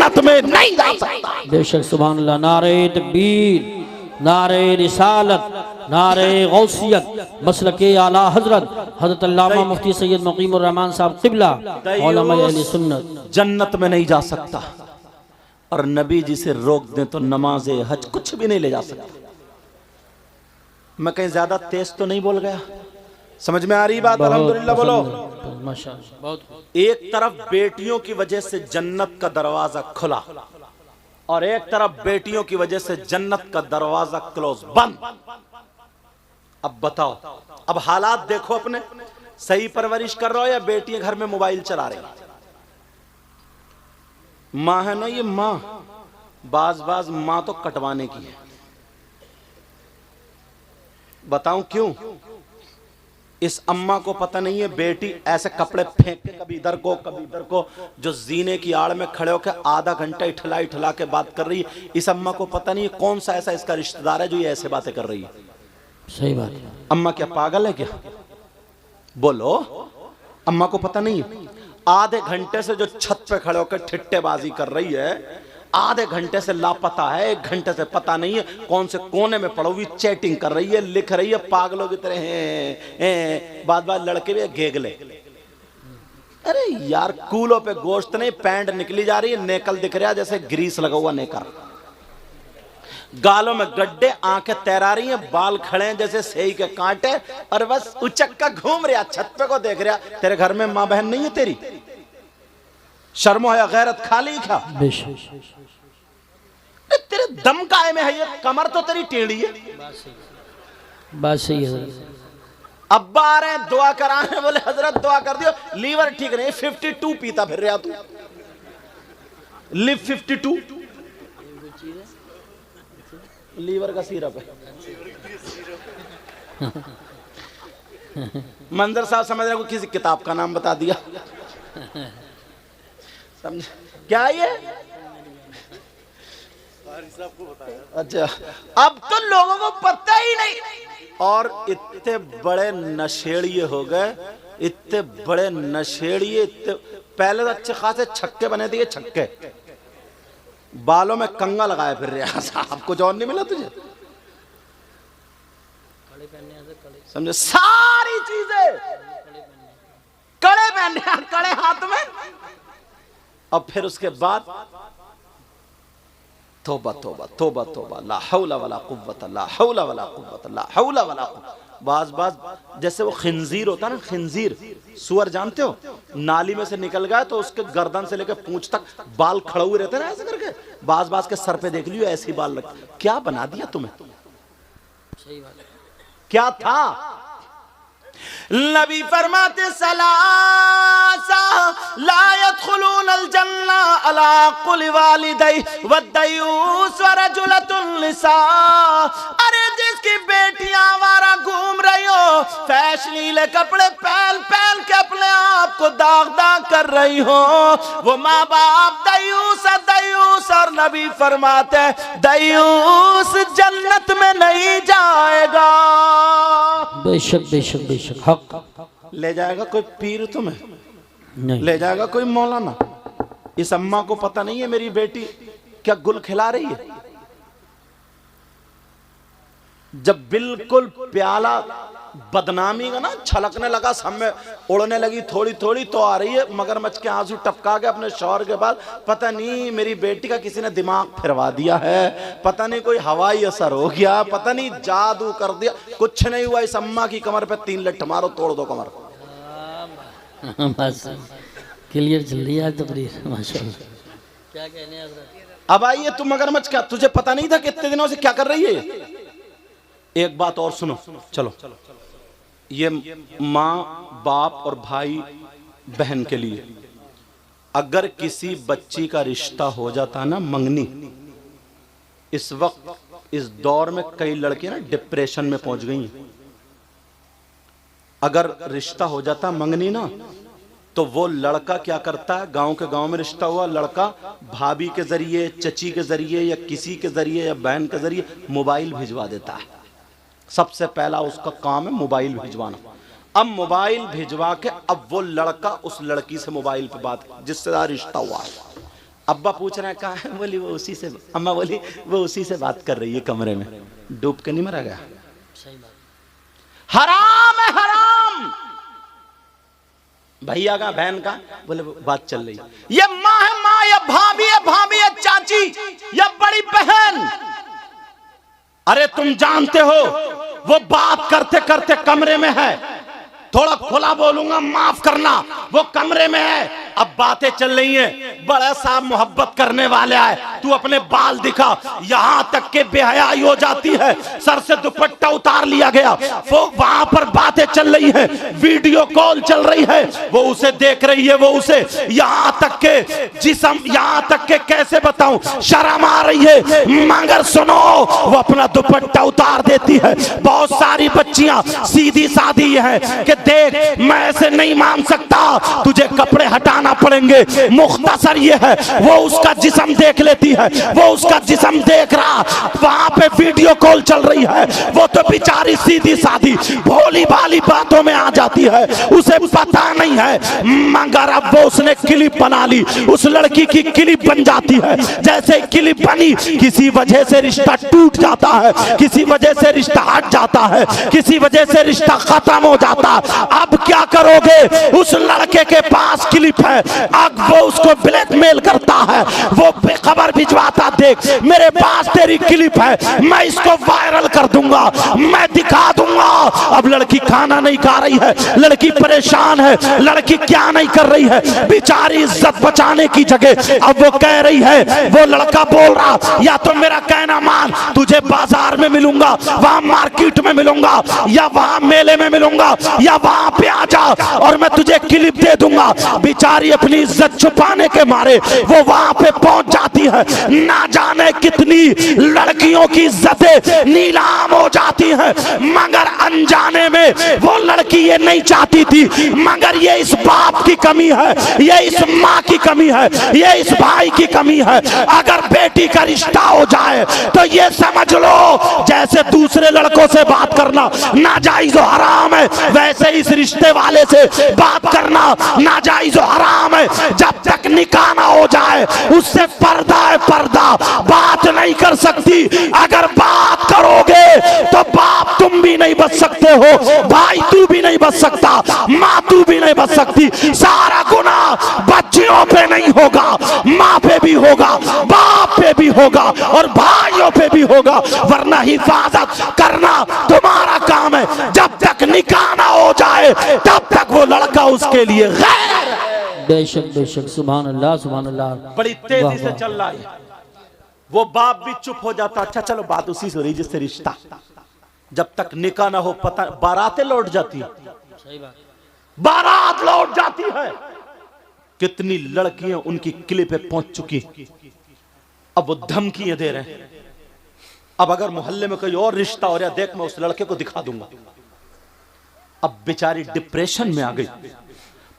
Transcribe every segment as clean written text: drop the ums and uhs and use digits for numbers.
जन्नत में नहीं जा सकता। बेशक सुभान अल्लाह। नारे तकबीर, नारे रिसालत, नारे गौसियत, मसलके आला हजरत हजरत अल्लामा मुफ्ती सैयद मुकीमुर रहमान साहब क़िबला उलमा अहले सुन्नत जन्नत में नहीं जा सकता। और नबी जी से रोक दें तो नमाज हज कुछ भी नहीं ले जा सकता। मैं कहीं ज्यादा तेज तो नहीं बोल गया? समझ में आ रही बात? अल्हम्दुलिल्लाह बोलो माशाअल्लाह। बहुत एक तरफ बेटियों की वजह से जन्नत का दरवाजा खुला और एक तरफ बेटियों की वजह से जन्नत का दरवाजा क्लोज बंद। अब बताओ, अब हालात देखो अपने। सही परवरिश कर रहे हो या बेटियां घर में मोबाइल चला रही? माँ है ना ये माँ, बाज माँ तो कटवाने की है। बताऊं क्यों? इस अम्मा को पता नहीं है बेटी ऐसे कपड़े फेंक के कभी इधर को कभी इधर को, जो जीने की आड़ में खड़े होकर आधा घंटा इठला के बात कर रही है। इस अम्मा को पता नहीं है कौन सा ऐसा इसका रिश्तेदार है जो ये ऐसे बातें कर रही है। सही बात है। अम्मा क्या पागल है क्या? बोलो, अम्मा को पता नहीं है? आधे घंटे से जो छत पे खड़े होकर ठिट्टेबाजी कर रही है, आधे घंटे से लापता है, 1 घंटे से पता नहीं है कौन से कोने में पड़ी हुई चैटिंग कर रही है, लिख रही है पागलों की तरह हैं। बात लड़के भी गेगले। अरे यार, कूलों पे गोश्त नहीं, पैंट निकली जा रही है, नेकल दिख रहा है जैसे ग्रीस लगा हुआ नेकर, गालों में गड्ढे, आंखें तैरा रही हैं, बाल खड़े हैं जैसे सेई के कांटे, और बस उचक्का घूम रहा, छत पे को देख रहा। तेरे घर में माँ बहन नहीं है तेरी? शर्मो है गैरत खाली क्या? तेरे दम काहे में है ये? कमर तो तेरी टेढ़ी है। बात सही है। अब्बा आ रहे हैं दुआ कराने, बोले हजरत दुआ कर दियो, लीवर ठीक नहीं। 52 पीता फिर रहा तू। लिव 52 लीवर का सिरप है। मंजर साहब समझ रहे को किसी किताब का नाम बता दिया। समझ क्या ये? अच्छा, अब तो लोगों को पता ही नहीं। और इतने बड़े नशेड़िए हो गए, इतने बड़े नशेड़िए। पहले तो अच्छे खासे छक्के बने थे, ये छक्के बालों में कंगा लगाए फिर रहा। साहब कुछ और नहीं मिला तुझे? समझे? सारी चीजें कड़े पहने, कड़े हाथ में। अब फिर उसके बाद तौबा तौबा तौबा तौबा, ला हौला वला कुव्वत, ला हौला वला कुव्वत, ला हौला वला कुव्वत। बाज जैसे वो खिंजीर होता है ना, खिंजीर सुअर जानते हो, नाली में से निकल गया तो उसके गर्दन से लेकर पूंछ तक बाल खड़े हुए रहते हैं ना ऐसे करके। बाज के सर पे देख लियो ऐसे ही बाल रख। क्या बना दिया तुम्हें? सही बात है। क्या था? नबी फरमाते सलासा ला यदखुलूनल जन्ना अला कुल वालिदै वद्दयूस व रजुलतुन निसा। अरे जिसकी बेटियां आवारा घूम रही हो, फैशनीले कपड़े पहन के अपने आप को दाग कर रही हो, वो माँ बाप दयूस दयूस। और नबी फरमाते दयूस जन्नत में नहीं जाएगा। बेशक बेशक बेशक हक। ले जाएगा कोई पीर तुम्हें? नहीं ले जाएगा कोई मौलाना। इस अम्मा को पता नहीं है मेरी बेटी क्या गुल खिला रही है। जब बिल्कुल प्याला बदनामी का ना छलकने लगा, सब में उड़ने लगी थोड़ी थोड़ी, तो आ रही है मगरमच्छ के आंसू टपका के अपने शौहर के बाद, पता नहीं मेरी बेटी का किसी ने दिमाग फिरवा दिया है, पता नहीं कोई हवाई असर हो गया, पता नहीं जादू कर दिया। कुछ नहीं हुआ। इस अम्मा की कमर पे 3 लठ मारो, तोड़ दो कमर। बस क्लियर चल रही है तकरीर माशाल्लाह। क्या कहने हैं हज़रत? अब आइए तुम मगरमच्छ, क्या तुझे पता नहीं था कि इतने दिनों से क्या कर रही है? एक बात और सुनो, चलो। ये माँ बाप और भाई बहन के लिए, अगर किसी बच्ची का रिश्ता हो जाता ना मंगनी, इस वक्त इस दौर में कई लड़कियां ना डिप्रेशन में पहुंच गई हैं। अगर रिश्ता हो जाता मंगनी ना, तो वो लड़का क्या करता है, गांव के गांव में रिश्ता हुआ, लड़का भाभी के जरिए, चची के जरिए, या किसी के जरिए, या बहन के जरिए मोबाइल भिजवा देता है। सबसे पहला उसका काम है मोबाइल भिजवाना। अब मोबाइल भिजवा के अब वो लड़का उस लड़की से मोबाइल पे बात, जिससे रिश्ता हुआ है, अब्बा पूछ रहे हैं कहाँ है, बोली वो उसी से, अम्मा बोली वो उसी से बात कर रही है कमरे में, डूब के नहीं मरा गया। हराम है हराम। भैया का बहन का बोले बात चल रही, ये माँ है माँ, या भाभी है भाभी, या चाची, या बड़ी बहन। अरे तुम जानते हो वो बात करते करते कमरे में है, थोड़ा खुला बोलूंगा माफ करना, वो कमरे में है, अब बातें चल रही हैं, बड़ा साहब मोहब्बत करने वाले आए, तू अपने बाल दिखा, यहां तक के बेहयाई हो जाती है, सर से दुपट्टा उतार लिया गया, वो वहां पर बातें चल रही है, वीडियो कॉल चल रही है, वो उसे देख रही है, वो उसे, यहां तक के जिस्म, यहां तक के कैसे बताऊं, शर्म आ रही है, मगर सुनो वो अपना दुपट्टा उतार देती है। बहुत सारी बच्चियां सीधी सादी है कि देख मैं ऐसे नहीं मान सकता, तुझे कपड़े हटाना पड़ेंगे, मुख्तसर ये है, वो उसका जिस्म देख लेती है, वो उसका जिस्म देख रहा, वहां पे वीडियो कॉल चल रही है, वो तो बेचारी सीधी सादी भोली भाली बातों में आ जाती है, उसे पता नहीं है, मगर अब वो उसने क्लिप बना ली, उस लड़की की क्लिप बन जाती है, जैसे क्लिप बनी किसी वजह से रिश्ता टूट जाता है, किसी वजह से रिश्ता हट जाता है, किसी वजह से रिश्ता खत्म हो जाता है। अब क्या करोगे, उस लड़के के पास क्लिप है, अब वो उसको ब्लैकमेल करता है, वो खबर भिजवाता, देख मेरे पास तेरी क्लिप है, मैं इसको वायरल कर दूंगा, मैं दिखा दूंगा। अब लड़की खाना नहीं खा रही है, लड़की परेशान है, लड़की क्या नहीं कर रही है, बेचारी इज्जत बचाने की जगह अब वो कह रही है, वो लड़का बोल रहा या तो मेरा कहना मान, तुझे बाजार में मिलूंगा, वहां मार्केट में मिलूंगा, या वहां मेले में मिलूंगा, या वहां पे आ जा और मैं तुझे क्लिप दे दूंगा। बेचारी अपनी इज्जत छुपाने के मारे वो वहां पे पहुंच जाती है, ना जाने कितनी लड़कियों की इज्जतें नीलाम हो जाती हैं, मगर अनजाने में वो लड़की ये नहीं चाहती थी, मगर ये इस बाप की कमी है, ये इस माँ की कमी है, ये इस भाई की कमी है। अगर बेटी का रिश्ता हो जाए तो ये समझ लो जैसे दूसरे लड़कों से बात करना नाजायज और हराम है, वैसे इस रिश्ते वाले से बात करना नाजायज और हराम है। जब तक निकाह ना हो जाए उससे पर्दा है पर्दा, बात नहीं कर सकती, अगर बात करोगे तो बाप तुम भी नहीं बच सकते हो, भाई तू भी नहीं बच सकता, माँ तू भी नहीं बच सकती। सारा गुनाह बच्चियों पे नहीं होगा, माँ पे भी होगा, बाप पे भी होगा और भाइयों पे भी होगा, वरना हिफाजत करना तुम्हारा काम है। जब तक निकाह ना हो जाए तब तक वो लड़का उसके लिए गैर है। बेशक बेशक, सुभान अल्लाह सुभान अल्लाह। बड़ी तेजी से चल रहा है, वो बाप भी चुप हो जाता, अच्छा चलो बात उसी से हो रही जिससे रिश्ता, जब तक निकाह ना हो पता, बारातें लौट जाती है, बारात लौट जाती है, कितनी लड़कियां उनकी किले पे पहुंच चुकी, अब वो धमकियां दे रहे हैं, अब अगर मोहल्ले में कोई और रिश्ता हो रहा है, देख मैं उस लड़के को दिखा दूंगा। अब बेचारी डिप्रेशन में आ गई,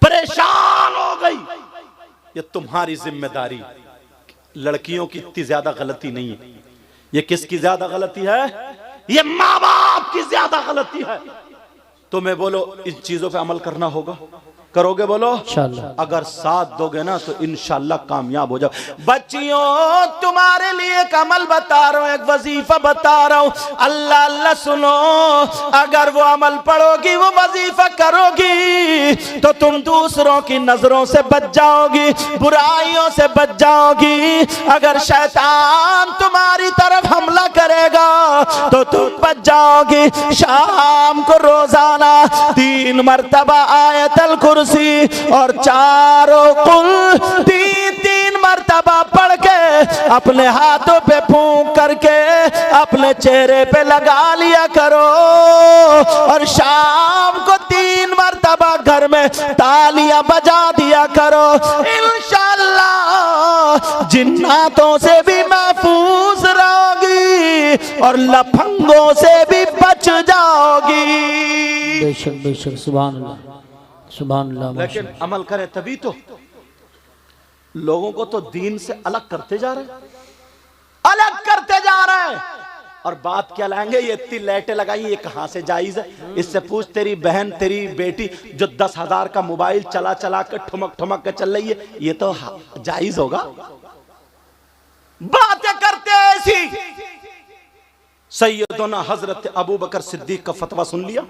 परेशान हो गई। ये तुम्हारी जिम्मेदारी, लड़कियों की इतनी ज्यादा गलती नहीं है, ये किसकी ज्यादा गलती है, ये माँ बाप की ज्यादा गलती है। तुम्हें बोलो इन चीजों पे अमल करना होगा, करोगे बोलो इंशाअल्लाह, अगर साथ दोगे ना तो इंशाअल्लाह कामयाब हो जाओ। बच्चियों तुम्हारे लिए एक अमल बता रहा हूं, एक वजीफा बता रहा हूं, अल्लाह अल्लाह सुनो, अगर वो अमल पढ़ोगी, वो वजीफा करोगी तो तुम दूसरों की नजरों से बच जाओगी, बुराइयों से बच जाओगी। अगर शैतान तुम्हारी तरफ हमला करेगा तो तुम बच जाओगी। शाम को रोजाना 3 मरतबा आयतल कुर्सी और चारों कुल 3-3 मरतबा पढ़ के अपने हाथों पे फूंक करके अपने चेहरे पे लगा लिया करो, और शाम को 3 मरतबा घर में तालियां बजा दिया करो। इंशाअल्लाह जिन्नातों से भी महफूज रहोगी और लफंगों से भी बच जाओगी। बेशक बेशक, सुभान अल्लाह सुभान अल्लाह। लेकिन अमल करें तभी तो, लोगों को तो दीन से अलग करते जा रहे हैं, अलग करते जा रहे हैं। और बात क्या लाएंगे, ये इतनी लाइटें लगाई, ये कहां से जायज है? इससे पूछ तेरी बहन तेरी बेटी जो 10,000 का मोबाइल चला चला कर ठुमक ठुमक के चल रही है, ये तो जायज होगा? बातें करते ऐसी। सैयदना हजरत अबू बकर सिद्दीक का फतवा सुन लिया,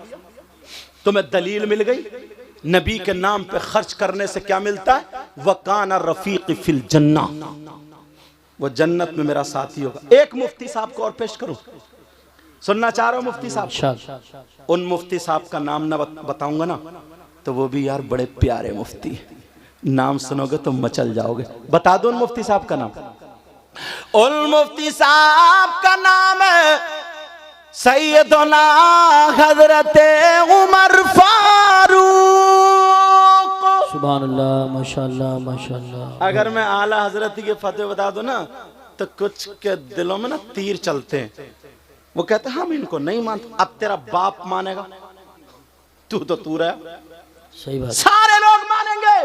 तुम्हें दलील मिल गई। नबी के नाम पे खर्च करने से क्या मिलता है? वकाना रफीक फिल जन्ना, वो जन्नत में मेरा साथी होगा। एक मुफ्ती साहब को और पेश करूं, सुनना चाह रहा हूं मुफ्ती साहब। उन मुफ्ती साहब का नाम ना बताऊंगा ना तो वो भी यार बड़े प्यारे मुफ्ती है, नाम सुनोगे तो मचल जाओगे। बता दो उन मुफ्ती साहब का नाम। उन मुफ्ती साहब का नाम है सैयदना हजरत उमर फारूक। सुभान अल्लाह, माशाअल्लाह माशाअल्लाह। अगर मैं आला हजरत के फतवे बता दूं ना तो कुछ के दिलों में ना तीर चलते हैं। वो कहते हैं हम इनको नहीं मानते। अब तेरा बाप मानेगा? तू तो तू रहा, सही बात। सारे लोग मानेंगे।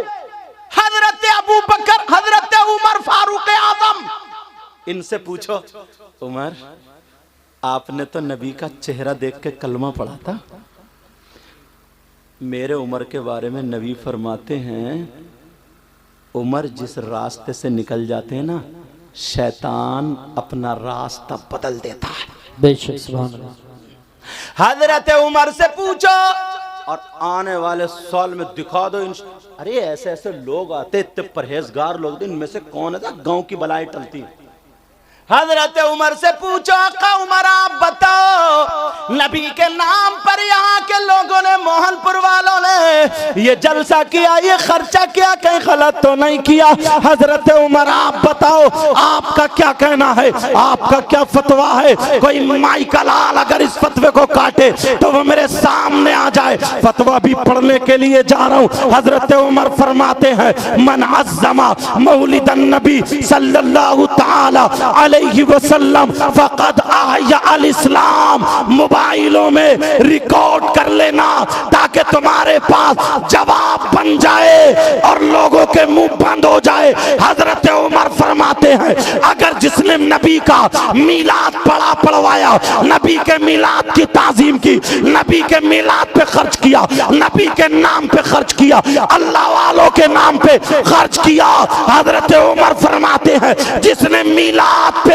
हजरत अबू बकर, हजरत उमर फारूक आजम, इनसे पूछो उमर आपने तो नबी का चेहरा देख के कलमा पढ़ा था। मेरे उमर के बारे में नबी फरमाते हैं उमर जिस रास्ते से निकल जाते हैं ना, शैतान अपना रास्ता बदल देता है। बेशक, सुभान अल्लाह। हजरत उमर से पूछो और आने वाले साल में दिखा दो। अरे ऐसे ऐसे लोग आते, इतने परहेजगार लोग, इनमें से कौन है गांव की बलाई टलती। हजरत उमर से पूछो आका उमर आप बताओ नबी के नाम पर यहाँ के लोगों ने, मोहनपुर वालों ने ये जलसा किया, ये खर्चा किया, कहीं गलत तो नहीं किया? हजरत उमर आप बताओ आपका क्या कहना है, आपका क्या फतवा है? कोई माई का लाल अगर इस फतवे को काटे तो वो मेरे सामने आ जाए। फतवा भी पढ़ने के लिए जा रहा हूँ। हजरत उमर फरमाते हैं मन अज़्ज़मा मौलिदन नबी सल्लल्लाहु तआला अलैहि वसल्लम फक़द आया अल इस्लाम। मोबाइलों में रिकॉर्ड कर लेना ताकि तुम्हारे पास जवाब बन जाए और लोगों के मुंह बंद हो जाए। हजरत उमर फरमाते हैं अगर जिसने नबी का मीलाद पढ़ा पढ़वाया, नबी के मीलाद की ताजीम की, नबी के मीलाद पे खर्च किया, नबी के नाम पे खर्च किया, अल्लाह वालों के नाम पे खर्च किया, हजरत उमर फरमाते हैं जिसने मीलाद पे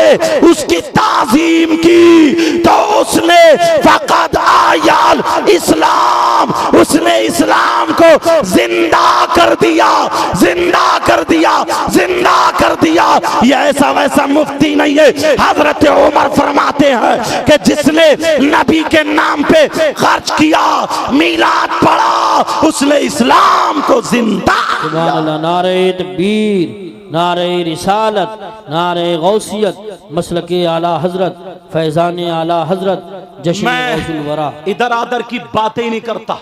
उसकी ताजीम की तो उसने फक़द आयाल इस्लाम, उसने इस्लाम को जिंदा कर दिया, जिंदा कर दिया, जिंदा कर दिया। ये ऐसा वैसा मुफ्ती नहीं है। हजरत उमर फरमाते हैं कि जिसने नबी के नाम पे खर्च किया, मीलाद पढ़ा, उसने इस्लाम को जिंदा। सुभान अल्लाह। नारे तकबीर, नारे रिसालत, नारे गौसियत, मसलके आला हजरत, फैजान आला हजरत, जश्न गौसुल वरा। इधर आदर की बातें ही नहीं करता।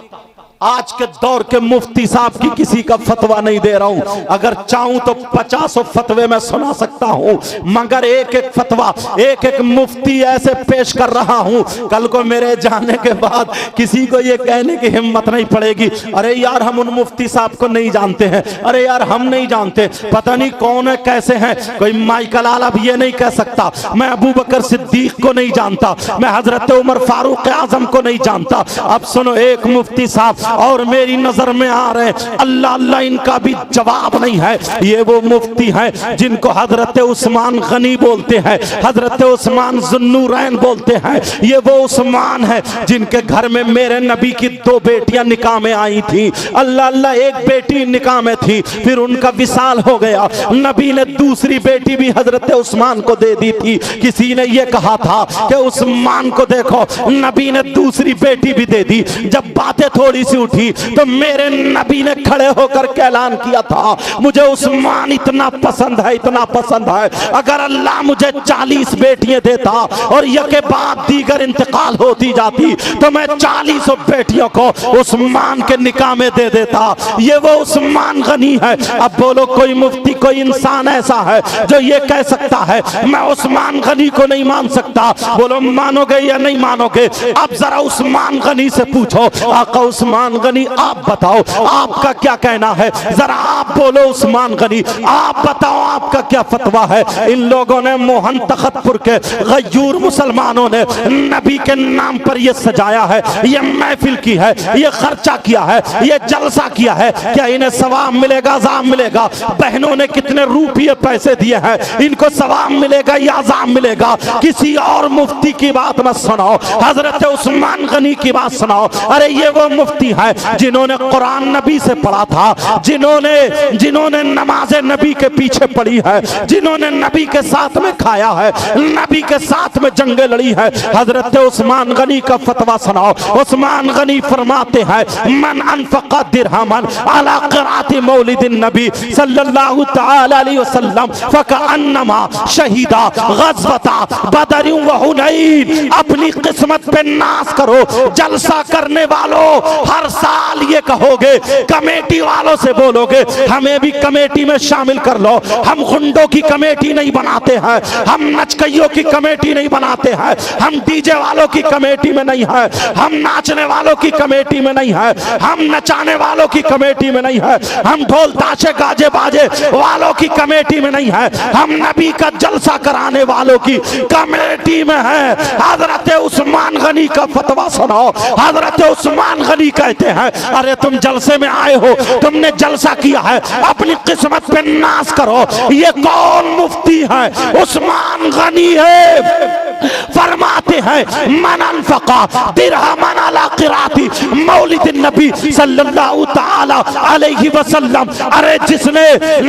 आज के दौर के मुफ्ती साहब की किसी का फतवा नहीं दे रहा हूं। अगर चाहूं तो 50 फतवे मैं सुना सकता हूं, मगर एक एक फतवा, एक एक मुफ्ती ऐसे पेश कर रहा हूं, कल को मेरे जाने के बाद किसी को ये कहने की हिम्मत नहीं पड़ेगी अरे यार हम उन मुफ्ती साहब को नहीं जानते हैं, अरे यार हम नहीं जानते, पता नहीं कौन है, कैसे हैं। कोई माइकल आला भी ये नहीं कह सकता मैं अबू बकर सिद्दीक को नहीं जानता, मैं हजरत उमर फारूक आजम को नहीं जानता। अब सुनो, एक मुफ्ती साहब और मेरी नजर में आ रहे, अल्लाह अल्लाह इनका भी जवाब नहीं है। ये वो मुफ्ती हैं जिनको हजरत उस्मान गनी बोलते हैं, हजरत उस्मान जुन्नूरैन बोलते हैं। ये वो उस्मान है जिनके घर में मेरे नबी की 2 बेटियां निकाह में आई थी। अल्लाह अल्लाह, एक बेटी निकाह में थी, फिर उनका विसाल हो गया, नबी ने दूसरी बेटी भी हजरत उस्मान को दे दी थी। किसी ने ये कहा था कि उस्मान को देखो, नबी ने दूसरी बेटी भी दे दी। जब बातें थोड़ी सी उठी तो मेरे नबी ने खड़े होकर ऐलान किया था मुझे उस्मान इतना पसंद है, इतना पसंद है, अगर अल्लाह मुझे 40 बेटियां देता और यके बाद दीगर इंतकाल होती जाती तो मैं 40 बेटियों को उस्मान के निकाह में दे देता। ये वो उस्मान गनी है। अब बोलो कोई मुफ्ती, कोई इंसान ऐसा है जो ये कह सकता है मैं उस्मान गनी को नहीं मान सकता? बोलो मानोगे या नहीं मानोगे? अब जरा उस्मान गनी से पूछो आका उस्मान उस्मान गनी आप बताओ आपका क्या कहना है, जरा आप बोलो उस्मान गनी, आप बताओ आपका क्या फतवा है। इन लोगों ने मोहन तखतपुर के गयूर मुसलमानों ने नबी के नाम पर ये सजाया है, ये महफिल की है, ये खर्चा किया है, ये जलसा किया है, क्या इन्हें सवाब मिलेगा अज़ाब मिलेगा? बहनों ने कितने रुपये पैसे दिए हैं, इनको सवाब मिलेगा या अज़ाब मिलेगा? किसी और मुफ्ती की बात मत सुनाओ, हजरत उस्मान गनी की बात सुनाओ। अरे ये वो मुफ्ती है जिन्होंने कुरान नबी से पढ़ा था, जिन्होंने नमाज नबी के पीछे पढ़ी है, जिन्होंने नबी के साथ में खाया है, नबी के साथ में जंगे लड़ी है। हजरत उस्मान गनी का फतवा सुनाओ। उस्मान गनी फरमाते हैं मन अनफक़ा दिरहमन अला क़िराअति मौलिदिन नबी सल्लल्लाहु तआला अलैहि वसल्लम फ़कअन्नमा शहीदा ग़ज़वता बदर व हुनैन। अपनी किस्मत पे नाश करो। जलसा करने वालों हर साल ये कहोगे, कमेटी वालों से बोलोगे हमें भी कमेटी में शामिल कर लो। हम गुंडों की कमेटी नहीं बनाते हैं, हम नचकइयों की कमेटी नहीं बनाते हैं, हम डीजे वालों की कमेटी में नहीं है, हम नाचने वालों की कमेटी में नहीं है, हम नचाने वालों की कमेटी में नहीं है, हम ढोल ताशे गाजे बाजे वालों की कमेटी में नहीं है, हम नबी का जलसा कराने वालों की कमेटी में है। हजरत उस्मान गनी का फतवा सुनाओ। हजरत उस्मान गनी कहते हैं अरे तुम जलसे में आए हो, तुमने जलसा किया है, अपनी किस्मत पे नाश करो। ये कौन मुफ्ती है? उस्मान गनी है। फरमाते हैं मन अनफक़ा दिरहमन अला क़िराअति मौलिदिन नबी सल्लल्लाहु तआला अलैहि वसल्लम। अरे जिसने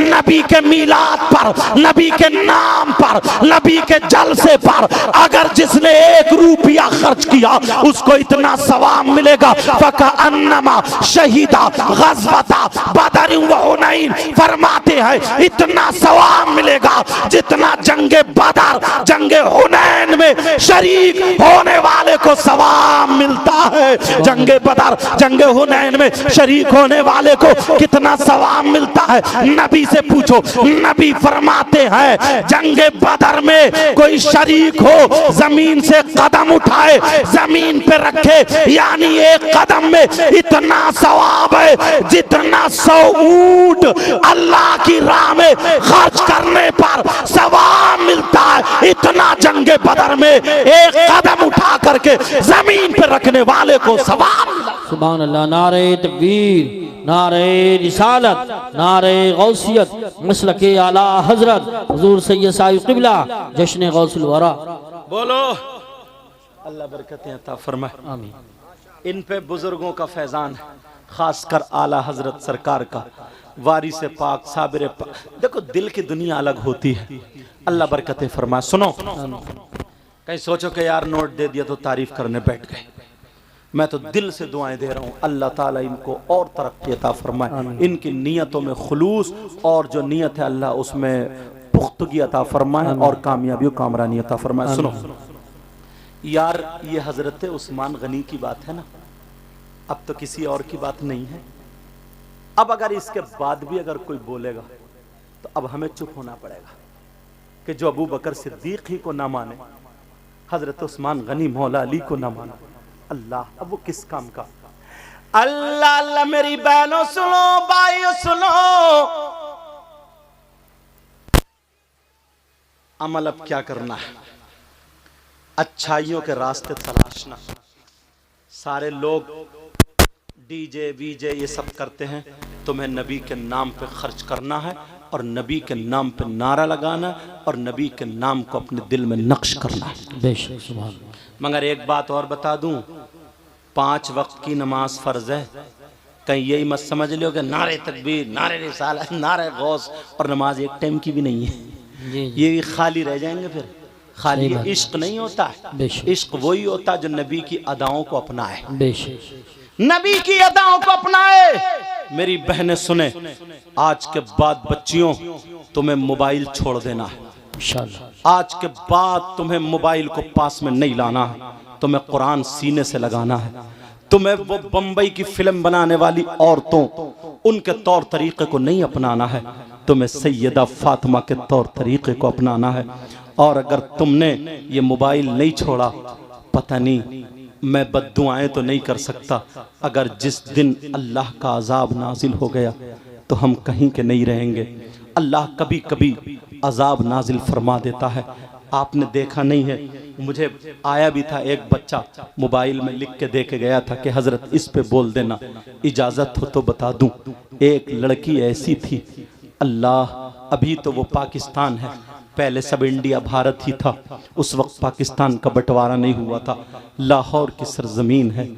नबी के मीलाद पर, नबी के नाम पर, नबी के जलसे पर अगर जिसने 1 रुपया खर्च किया उसको इतना सवाब मिलेगा। फ़कअन्नमा शहीदा ग़ज़वता बदर व हुनैन। फरमाते हैं इतना सवाब मिलेगा जितना जंगे बदर, जंगे हुनैन में शरीक होने वाले को सवाब मिलता है। जंगे बदर, जंगे हुनैन में शरीक होने वाले को कितना सवाब मिलता है? नबी से पूछो। नबी फरमाते हैं जंगे बदर में कोई शरीक हो, जमीन से कदम उठाए, जमीन पे रखे, यानी 1 कदम में इतना सवाब है जितना 100 ऊंट अल्लाह की राह में खर्च करने पर सवाब मिलता है। इतना जंगे बदर में 1 कदम उठा करके जमीन पे रखने वाले को सवाब मिला। सुभान अल्लाह। नारे तकबीर, नारे रिसालत, नारे गौसियत, मसलके आला हजरत हुजूर सैयद साहिब क़िबला जश्न गौसुल वरा। बोलो अल्लाह बरकतें अता फरमाए। आमीन। इन पे बुजुर्गों का फैजान, खासकर आला हजरत सरकार का, वारिस पाक साबिर पाक। देखो दिल की दुनिया अलग होती है। अल्लाह बरकतें फरमाए। सुनो, कहीं सोचो कि यार नोट दे दिया तो तारीफ करने बैठ गए। मैं तो दिल से दुआएं दे रहा हूँ अल्लाह ताला इनको और तरक्की अता फरमाए, इनकी नीयतों में खुलूस और जो नीयत है अल्लाह उसमें पुख्तगी अता फरमाए और कामयाबी और कामरानी अता फरमाए। सुनो यार, ये हजरत उस्मान गनी की बात है ना, अब तो किसी और की बात नहीं है। अब अगर इसके बाद भी अगर कोई बोलेगा तो अब हमें चुप होना पड़ेगा कि जो अबू बकर सिद्दीक ही को ना माने, हजरत उस्मान गनी मौला अली को ना माने, अल्लाह अब वो किस काम का? अल्लाह अल्लाह। मेरी बहनों सुनो, भाइयों सुनो, अमल अब क्या करना है? अच्छाइयों के रास्ते तलाशना। सारे लोग डीजे वीजे ये सब करते हैं, तुम्हें नबी के नाम पे खर्च करना है और नबी के नाम पे नारा लगाना है और नबी के नाम को अपने दिल में नक्श करना है। बेशक सुभान अल्लाह। मगर एक बात और बता दूं, 5 वक्त की नमाज फर्ज है। कहीं यही मत समझ लो कि नारे तकबीर, नारे रिसालत, नारे गौस और नमाज एक टाइम की भी नहीं है। ये खाली रह जाएंगे फिर। खाली इश्क नहीं होता है, इश्क वही होता है जो नबी की अदाओं को अपनाए, नबी की अदाओं को अपनाए। मेरी बहनें सुने, आज के बाद बच्चियों तुम्हें मोबाइल छोड़ देना है इंशाअल्लाह। आज के बाद तुम्हें मोबाइल को पास में नहीं लाना है, तुम्हें कुरान सीने से लगाना है। तुम्हें वो बंबई की फिल्म बनाने वाली औरतों उनके तौर तरीके को नहीं अपनाना है, तुम्हें सैयदा फातिमा के तौर तरीके को अपनाना है। और अगर तुमने ये मोबाइल नहीं छोड़ा, पता नहीं मैं बद्दुआएं तो नहीं कर सकता, अगर जिस दिन अल्लाह का अजाब नाजिल हो गया तो हम कहीं के नहीं रहेंगे। अल्लाह कभी कभी अजाब नाजिल फरमा देता है। आपने देखा नहीं है, मुझे आया भी था एक बच्चा मोबाइल में लिख के दे के गया था कि हजरत इस पे बोल देना, इजाज़त हो तो बता दूं। एक लड़की ऐसी थी, अल्लाह, अभी तो वो पाकिस्तान है, पहले सब इंडिया भारत ही था, उस वक्त पाकिस्तान का बंटवारा नहीं हुआ था। लाहौर की सरजमीन है,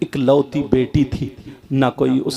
इकलौती बेटी थी, ना कोई उस